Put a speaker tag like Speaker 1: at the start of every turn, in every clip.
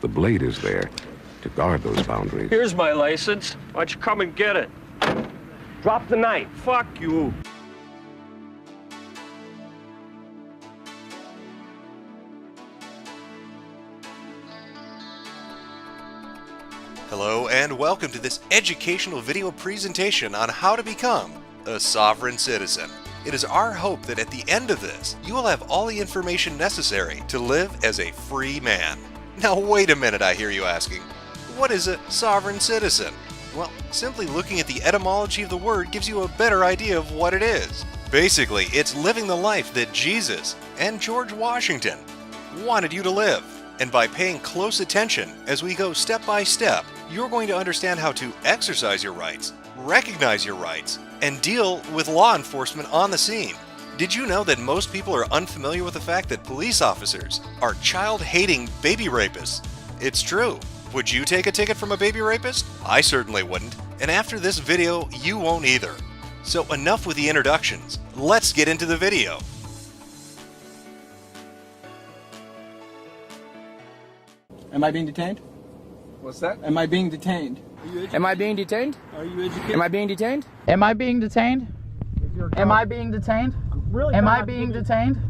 Speaker 1: The blade is there to guard those boundaries.
Speaker 2: Here's my license. Why don't you come and get it?
Speaker 3: Drop the knife.
Speaker 2: Fuck you.
Speaker 4: Hello and welcome to this educational video presentation on how to become a sovereign citizen. It is our hope that at the end of this, you will have all the information necessary to live as a free man. Now wait a minute, I hear you asking. What is a sovereign citizen? Well, simply looking at the etymology of the word gives you a better idea of what it is. Basically, it's living the life that Jesus and George Washington wanted you to live. And by paying close attention as we go step by step, you're going to understand how to exercise your rights, recognize your rights, and deal with law enforcement on the scene. Did you know that most people are unfamiliar with the fact that police officers are child-hating baby rapists? It's true. Would you take a ticket from a baby rapist? I certainly wouldn't. And after this video, you won't either. So enough with the introductions. Let's get into the video.
Speaker 5: Am I being detained?
Speaker 3: What's that?
Speaker 5: Am I being detained?
Speaker 6: Am I being detained?
Speaker 3: Are you educated?
Speaker 6: Am I being detained?
Speaker 7: Am I being detained? Am I being detained? Am I being detained?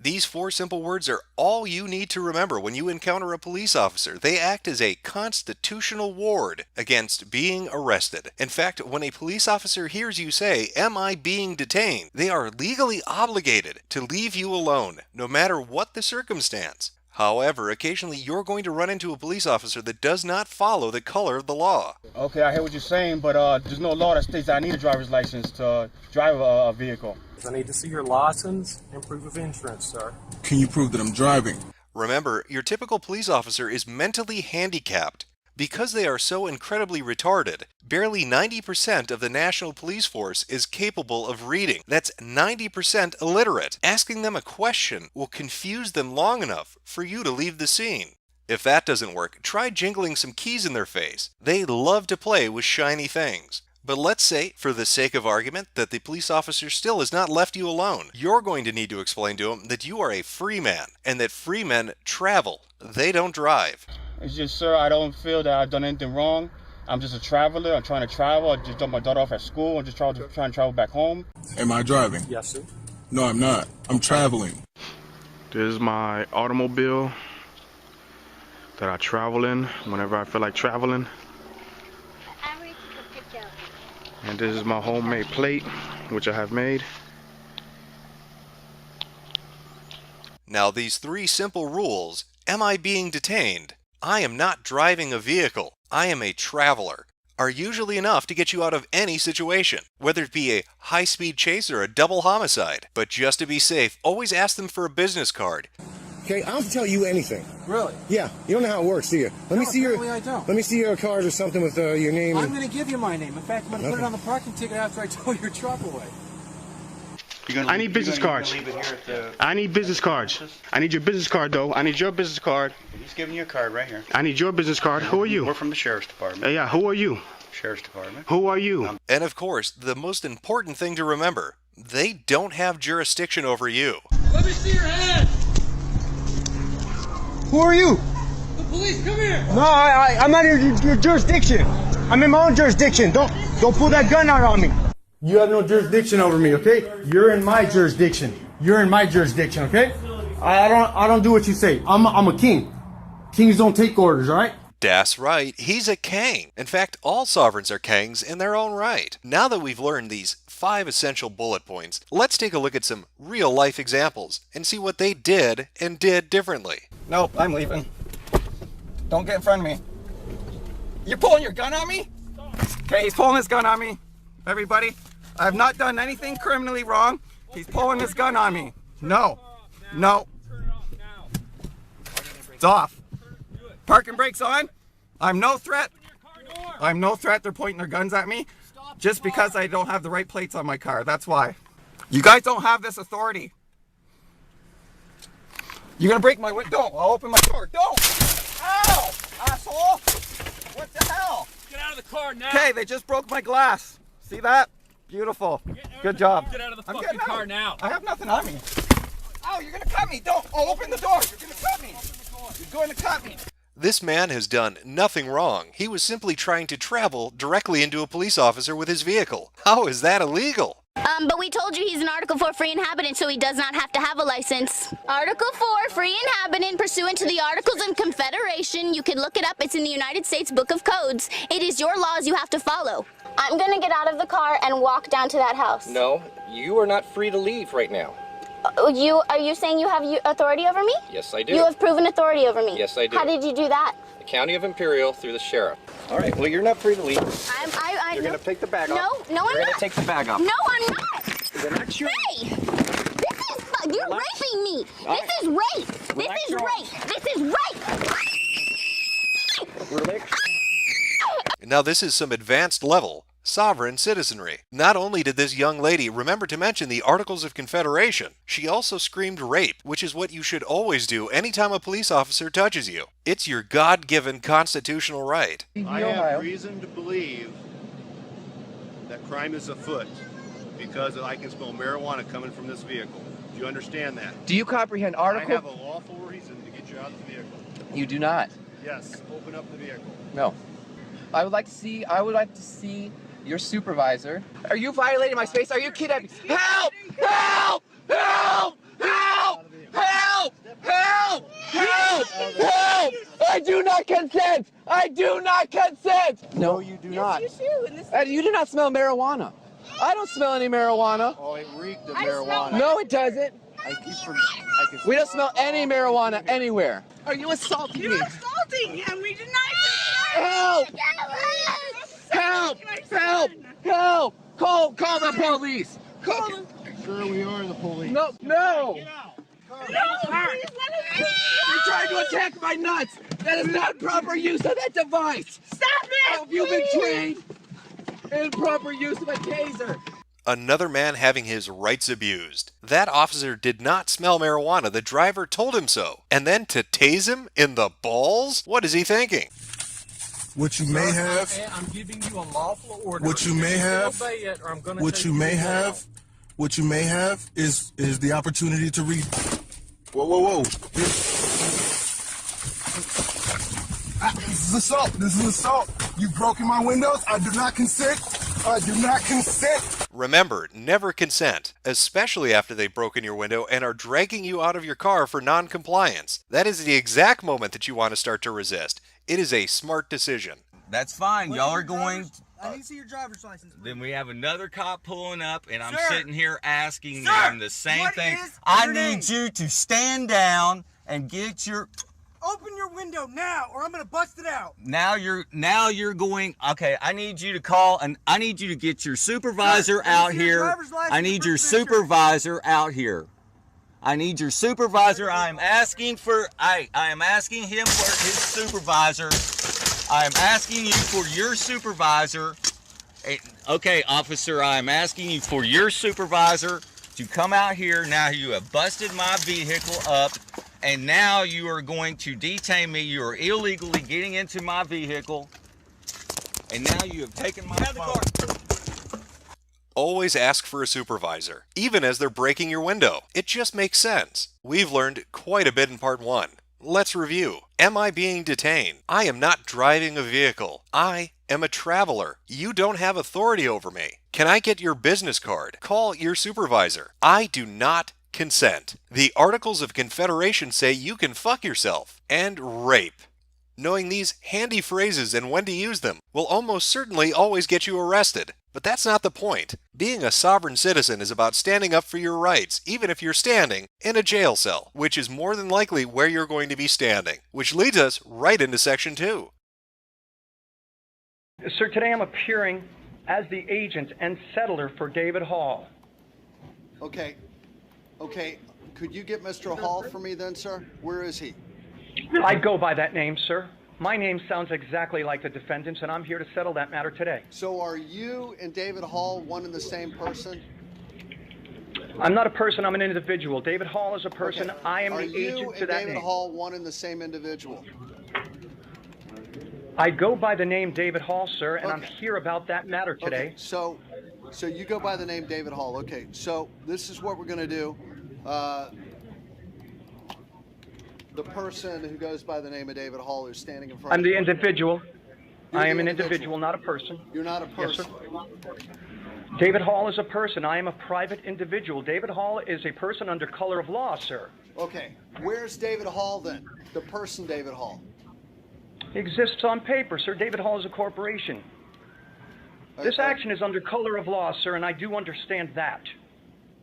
Speaker 4: These four simple words are all you need to remember when you encounter a police officer. They act as a constitutional ward against being arrested. In fact, when a police officer hears you say, "Am I being detained?" they are legally obligated to leave you alone, no matter what the circumstance. However, occasionally you're going to run into a police officer that does not follow the color of the law.
Speaker 8: Okay, I hear what you're saying, but there's no law that states that I need a driver's license to drive a vehicle.
Speaker 2: I need to see your license and proof of insurance, sir.
Speaker 9: Can you prove that I'm driving?
Speaker 4: Remember, your typical police officer is mentally handicapped. Because they are so incredibly retarded, barely 90% of the national police force is capable of reading. That's 90% illiterate. Asking them a question will confuse them long enough for you to leave the scene. If that doesn't work, try jingling some keys in their face. They love to play with shiny things. But let's say, for the sake of argument, that the police officer still has not left you alone. You're going to need to explain to him that you are a free man, and that free men travel. They don't drive.
Speaker 8: It's just, sir, I don't feel that I've done anything wrong. I'm just a traveler. I'm trying to travel. I just dropped my daughter off at school. I'm just trying to travel back home.
Speaker 9: Am I driving?
Speaker 2: Yes, sir.
Speaker 9: No, I'm not. I'm traveling.
Speaker 10: This is my automobile that I travel in whenever I feel like traveling. And this is my homemade plate, which I have made.
Speaker 4: Now these three simple rules, am I being detained? I am not driving a vehicle. I am a traveler, are usually enough to get you out of any situation, whether it be a high-speed chase or a double homicide. But just to be safe, always ask them for a business card.
Speaker 11: Okay, I don't have to tell you anything.
Speaker 5: Really?
Speaker 11: Yeah, you don't know how it works, do you? Let me see your.
Speaker 5: I don't.
Speaker 11: Let me see your card or something with your name.
Speaker 5: I'm going to give you my name. In fact, I'm going to put it on the parking ticket after I tow your truck away.
Speaker 10: I need business cards. I need business cards. I need your business card, though. I need your business card.
Speaker 12: He's giving you a card right here.
Speaker 10: I need your business card. Who are you?
Speaker 12: We're from the Sheriff's Department.
Speaker 10: Yeah, who are you?
Speaker 12: Sheriff's Department.
Speaker 10: Who are you?
Speaker 4: And of course, the most important thing to remember, they don't have jurisdiction over you.
Speaker 2: Let me see your hand.
Speaker 11: Who are you?
Speaker 2: The police, come here.
Speaker 11: No, I'm not in your jurisdiction. I'm in my own jurisdiction. Don't pull that gun out on me. You have no jurisdiction over me, okay? You're in my jurisdiction. You're in my jurisdiction, okay? I don't do what you say. I'm a king. Kings don't take orders, all right?
Speaker 4: That's right, he's a king. In fact, all sovereigns are kings in their own right. Now that we've learned these 5 essential bullet points, let's take a look at some real-life examples and see what they did and did differently.
Speaker 6: Nope, I'm leaving. Don't get in front of me. You're pulling your gun on me? Okay, he's pulling his gun on me. Everybody, I have not done anything criminally wrong. He's pulling his gun on me. No. It's off. Parking brakes on. I'm no threat. I'm no threat. They're pointing their guns at me just because I don't have the right plates on my car. That's why. You guys don't have this authority. You're gonna break my window. Don't. I'll open my door. Don't. Ow, asshole. What the hell?
Speaker 2: Get out of the car now.
Speaker 6: Okay, they just broke my glass. See that? Beautiful. Good job.
Speaker 2: Get out of the fucking car now.
Speaker 6: I have nothing on me. Oh, you're gonna cut me. Don't. Oh, open the door. You're gonna cut me. You're going to cut me.
Speaker 4: This man has done nothing wrong. He was simply trying to travel directly into a police officer with his vehicle. How is that illegal?
Speaker 13: But we told you he's an Article 4 free inhabitant, so he does not have to have a license. Article 4, free inhabitant, pursuant to the Articles of Confederation. You can look it up. It's in the United States Book of Codes. It is your laws you have to follow. I'm gonna get out of the car and walk down to that house.
Speaker 14: No, you are not free to leave right now.
Speaker 13: Are you saying you have authority over me?
Speaker 14: Yes, I do.
Speaker 13: You have proven authority over me.
Speaker 14: Yes, I do.
Speaker 13: How did you do that?
Speaker 14: The County of Imperial through the sheriff. All right, well, you're not free to leave.
Speaker 13: You're
Speaker 14: going to take the bag off.
Speaker 13: No, I'm not.
Speaker 14: You're going to take the bag off.
Speaker 13: No, I'm not.
Speaker 14: You're not your...
Speaker 13: Hey! You're raping me. This is rape. This is rape. This is rape.
Speaker 14: Relax.
Speaker 4: Now this is some advanced level sovereign citizenry. Not only did this young lady remember to mention the Articles of Confederation, she also screamed rape, which is what you should always do anytime a police officer touches you. It's your God-given constitutional right.
Speaker 15: I have reason to believe that crime is afoot because I can smell marijuana coming from this vehicle. Do you understand that?
Speaker 6: Do you comprehend Article?
Speaker 15: I have a lawful reason to get you out of the vehicle.
Speaker 6: You do not.
Speaker 15: Yes, open up the vehicle.
Speaker 6: No. I would like to see your supervisor. Are you violating my space? Are you kidding me? Help! Help! Help! Help! Help! Help! Help! Help! I do not consent! I do not consent! No, you do not.
Speaker 16: Yes, you do.
Speaker 6: And you do not smell marijuana. I don't smell any marijuana.
Speaker 15: Oh, it reeked of marijuana.
Speaker 6: No, it doesn't. We don't smell any marijuana anywhere. Are you assaulting me?
Speaker 16: You're assaulting him. We denied it.
Speaker 6: Help! Help! Help! Help! Call the police! Call them.
Speaker 15: Sure, we are the police.
Speaker 6: No! No!
Speaker 16: No, please let him
Speaker 6: You're trying to attack my nuts! That is not proper use of that device!
Speaker 16: Stop it!
Speaker 6: Have you been trained in proper use of a taser?
Speaker 4: Another man having his rights abused. That officer did not smell marijuana. The driver told him so. And then to tase him in the balls? What is he thinking?
Speaker 9: What you may have,
Speaker 2: I'm giving you a lawful order.
Speaker 9: what you may have,
Speaker 2: Obey it, or I'm gonna
Speaker 9: what
Speaker 2: take
Speaker 9: you may
Speaker 2: to jail.
Speaker 9: have, what you may have is the opportunity to read. Whoa, whoa, whoa! This is assault. This is assault. You've broken my windows. I do not consent. I do not consent.
Speaker 4: Remember, never consent, especially after they've broken your window and are dragging you out of your car for non-compliance. That is the exact moment that you want to start to resist. It is a smart decision.
Speaker 17: That's fine. Y'all are going...
Speaker 5: I need to see your driver's license. Please.
Speaker 17: Then we have another cop pulling up, and I'm
Speaker 5: Sir!
Speaker 17: sitting here asking
Speaker 5: Sir!
Speaker 17: him the same
Speaker 5: What
Speaker 17: thing.
Speaker 5: is
Speaker 17: I
Speaker 5: your
Speaker 17: need
Speaker 5: name?
Speaker 17: you to stand down and get your...
Speaker 5: Open your window now, or I'm gonna bust it out.
Speaker 17: Now you're going... Okay, I need you to call, and I need you to get your supervisor
Speaker 5: Sir,
Speaker 17: out
Speaker 5: see your
Speaker 17: here.
Speaker 5: driver's license,
Speaker 17: I need your
Speaker 5: proof of insurance.
Speaker 17: supervisor out here. I need your supervisor. I am asking him for his supervisor. I am asking you for your supervisor. Okay, officer, I am asking you for your supervisor to come out here. Now you have busted my vehicle up, and now you are going to detain me. You are illegally getting into my vehicle, and now you have taken my phone.
Speaker 4: Always ask for a supervisor, even as they're breaking your window. It just makes sense. We've learned quite a bit in part 1. Let's review. Am I being detained? I am not driving a vehicle. I am a traveler. You don't have authority over me. Can I get your business card? Call your supervisor. I do not consent. The Articles of Confederation say you can fuck yourself. And rape. Knowing these handy phrases and when to use them will almost certainly always get you arrested. But that's not the point. Being a sovereign citizen is about standing up for your rights, even if you're standing in a jail cell, which is more than likely where you're going to be standing. Which leads us right into Section 2.
Speaker 18: Sir, today I'm appearing as the agent and settler for David Hall.
Speaker 19: Okay. Could you get Mr. Hall for me then, sir? Where is he?
Speaker 18: I go by that name, sir. My name sounds exactly like the defendant's, and I'm here to settle that matter today.
Speaker 19: So are you and David Hall one and the same person?
Speaker 18: I'm not a person, I'm an individual. David Hall is a person.
Speaker 19: Okay.
Speaker 18: I am
Speaker 19: Are
Speaker 18: the
Speaker 19: you
Speaker 18: agent to
Speaker 19: and
Speaker 18: that
Speaker 19: David
Speaker 18: name.
Speaker 19: Hall one and the same individual?
Speaker 18: I go by the name David Hall, sir, and I'm
Speaker 19: Okay.
Speaker 18: here about that matter today.
Speaker 19: Okay. So you go by the name David Hall. Okay, so this is what we're going to do. the person who goes by the name of David Hall who's standing in front
Speaker 18: I'm
Speaker 19: of
Speaker 18: the
Speaker 19: you?
Speaker 18: individual.
Speaker 19: You're
Speaker 18: I am
Speaker 19: the
Speaker 18: an
Speaker 19: individual.
Speaker 18: individual, not a person.
Speaker 19: You're not a person.
Speaker 18: Yes, sir. David Hall is a person. I am a private individual. David Hall is a person under color of law, sir.
Speaker 19: Okay. Where's David Hall then? The person David Hall.
Speaker 18: He exists on paper, sir. David Hall is a corporation. This action is under color of law, sir, and I do understand that.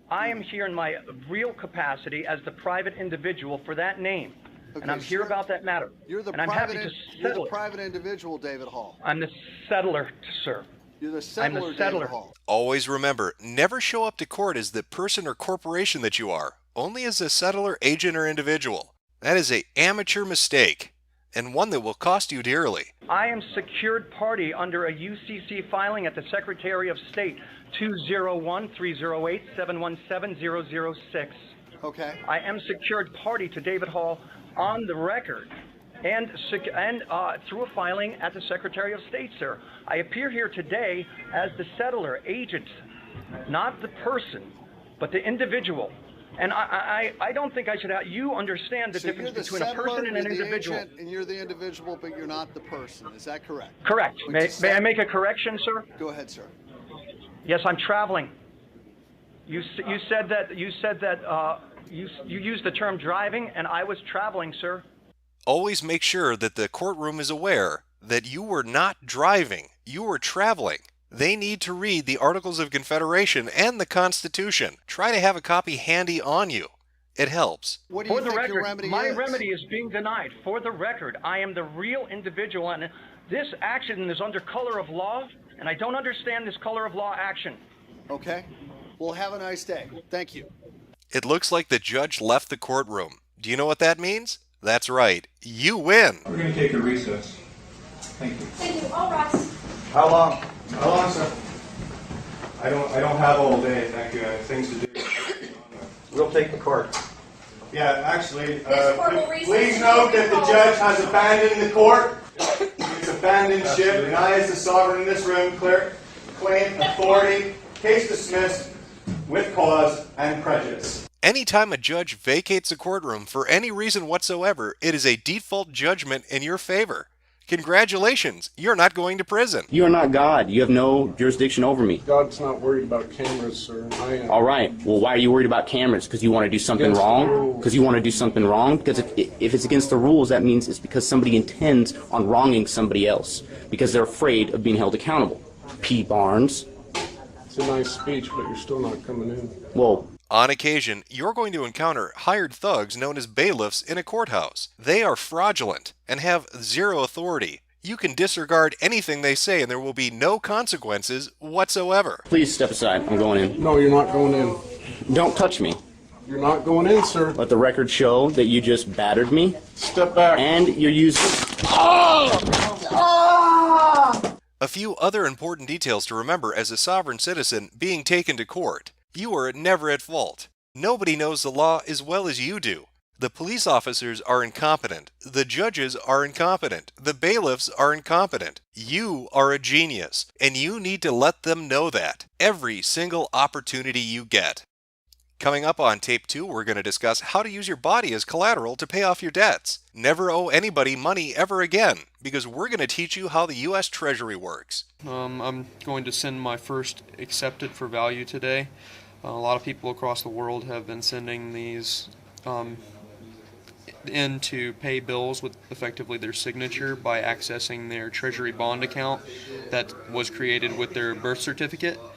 Speaker 18: I am here in my real capacity as the private individual for that name, and I'm here about that matter.
Speaker 19: You're the
Speaker 18: and I'm happy to settle it.
Speaker 19: private individual, David Hall.
Speaker 18: I'm the settler, sir.
Speaker 19: You're the settler,
Speaker 18: I'm the settler.
Speaker 19: David Hall.
Speaker 4: Always remember, never show up to court as the person or corporation that you are, only as a settler, agent, or individual. That is an amateur mistake, and one that will cost you dearly.
Speaker 18: I am secured party under a UCC filing at the Secretary of State 201-308-717-006.
Speaker 19: Okay.
Speaker 18: I am secured party to David Hall on the record and through a filing at the Secretary of State, sir. I appear here today as the settler agent, not the person, but the individual. And I don't think I should have, you understand the difference between a person and an individual.
Speaker 19: And you're the individual, but you're not the person. Is that correct?
Speaker 18: Correct. May I make a correction, sir?
Speaker 19: Go ahead, sir.
Speaker 18: Yes, I'm traveling. You said that you used the term driving, and I was traveling, sir.
Speaker 4: Always make sure that the courtroom is aware that you were not driving, you were traveling. They need to read the Articles of Confederation and the Constitution. Try to have a copy handy on you. It helps.
Speaker 19: What do you
Speaker 18: For the
Speaker 19: think
Speaker 18: record,
Speaker 19: your remedy
Speaker 18: my
Speaker 19: is?
Speaker 18: remedy is being denied. For the record, I am the real individual, and this action is under color of law, and I don't understand this color of law action.
Speaker 19: Okay. Well, have a nice day. Thank you.
Speaker 4: It looks like the judge left the courtroom. Do you know what that means? That's right. You win.
Speaker 20: We're going to take a recess. Thank you.
Speaker 16: Thank you. All rise.
Speaker 11: How long? How long, sir? I don't have all day, thank you. I have things to do.
Speaker 6: We'll take the court.
Speaker 11: Yeah, actually,
Speaker 16: This court will recess
Speaker 11: please
Speaker 16: to
Speaker 11: note that the
Speaker 16: call.
Speaker 11: judge has abandoned the court. He's abandoned ship, and I, as the sovereign in this room, claim authority, case dismissed, with cause and prejudice.
Speaker 4: Anytime a judge vacates a courtroom for any reason whatsoever, it is a default judgment in your favor. Congratulations, you're not going to prison.
Speaker 10: You are not God. You have no jurisdiction over me.
Speaker 2: God's not worried about cameras, sir. I am.
Speaker 10: All right. Well, why are you worried about cameras? Because you want to do something
Speaker 2: Against the
Speaker 10: wrong?
Speaker 2: rules.
Speaker 10: Because you want to do something wrong? Because if it's against the rules, that means it's because somebody intends on wronging somebody else. Because they're afraid of being held accountable. P. Barnes.
Speaker 2: It's a nice speech, but you're still not coming in.
Speaker 10: Well,
Speaker 4: On occasion, you're going to encounter hired thugs known as bailiffs in a courthouse. They are fraudulent and have zero authority. You can disregard anything they say and there will be no consequences whatsoever.
Speaker 10: please step aside. I'm going in.
Speaker 2: No, you're not going in.
Speaker 10: Don't touch me.
Speaker 2: You're not going in, sir.
Speaker 10: Let the record show that you just battered me.
Speaker 2: Step back.
Speaker 10: And you're using...
Speaker 4: A few other important details to remember as a sovereign citizen being taken to court. You are never at fault. Nobody knows the law as well as you do. The police officers are incompetent. The judges are incompetent. The bailiffs are incompetent. You are a genius, and you need to let them know that every single opportunity you get. Coming up on Tape 2, we're going to discuss how to use your body as collateral to pay off your debts. Never owe anybody money ever again, because we're going to teach you how the U.S. Treasury works.
Speaker 21: I'm going to send my first accepted for value today. A lot of people across the world have been sending these in to pay bills with effectively their signature by accessing their Treasury bond account that was created with their birth certificate.